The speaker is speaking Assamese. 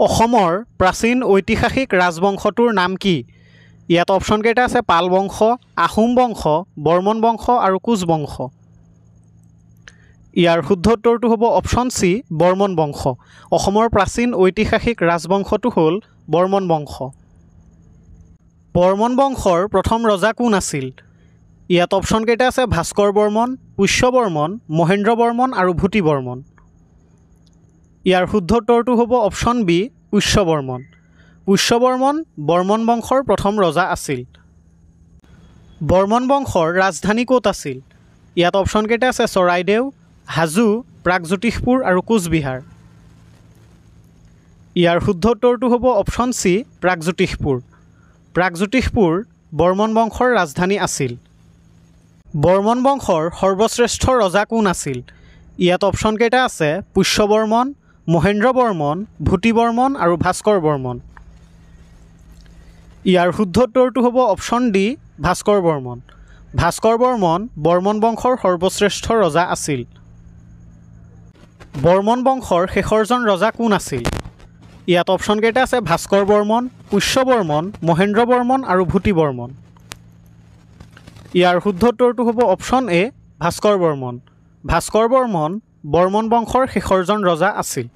অসমৰ প্ৰাচীন ঐতিহাসিক ৰাজবংশটোৰ নাম কি? ইয়াত অপশ্যন কেইটা আছে পাল বংশ, আহোম বংশ, বৰ্মন বংশ আৰু কোচ বংশ। ইয়াৰ শুদ্ধ উত্তৰটো হ'ব অপশ্যন চি বৰ্মন বংশ। অসমৰ প্ৰাচীন ঐতিহাসিক ৰাজবংশটো হ'ল বৰ্মন বংশ। বৰ্মন বংশৰ প্ৰথম ৰজা কোন আছিল? ইয়াত অপশ্যন কেইটা আছে ভাস্কৰ বৰ্মন, পুষ্য বৰ্মন, মহেন্দ্ৰ বৰ্মন আৰু ভূতি বৰ্মন। ইয়াৰ শুদ্ধ উত্তৰটো হ'ব অপশ্যন বি পুষ্য বৰ্মন। পুষ্য বৰ্মন বৰ্মন বংশৰ প্ৰথম ৰজা আছিল। বৰ্মন বংশৰ ৰাজধানী ক'ত আছিল? ইয়াত অপশ্যন কেইটা আছে চৰাইদেউ, হাজো, প্ৰাগজ্যোতিষপুৰ আৰু কোচবিহাৰ। ইয়াৰ শুদ্ধ উত্তৰটো হ'ব অপশ্যন চি প্ৰাগজ্যোতিষপুৰ। প্ৰাগজ্যোতিষপুৰ বৰ্মন বংশৰ ৰাজধানী আছিল। বৰ্মন বংশৰ সৰ্বশ্ৰেষ্ঠ ৰজা কোন আছিল? ইয়াত অপশ্যন কেইটা আছে পুষ্য বৰ্মন, মহেন্দ্ৰ বৰ্মন, ভূতি বৰ্মন আৰু ভাস্কৰ বৰ্মন। ইয়াৰ শুদ্ধ উত্তৰটো হ'ব অপশ্যন ডি ভাস্কৰ বৰ্মন। ভাস্কৰ বৰ্মন বৰ্মন বংশৰ সৰ্বশ্ৰেষ্ঠ ৰজা আছিল। বৰ্মন বংশৰ শেষৰজন ৰজা কোন আছিল? ইয়াত অপশ্যন কেইটা আছে ভাস্কৰ বৰ্মন, পুষ্য বৰ্মন, মহেন্দ্ৰ বৰ্মন আৰু ভূতি বৰ্মন। ইয়াৰ শুদ্ধ উত্তৰটো হ'ব অপশ্যন এ ভাস্কৰ বৰ্মন। ভাস্কৰ বৰ্মন বৰ্মন বংশৰ শেষৰজন ৰজা আছিল।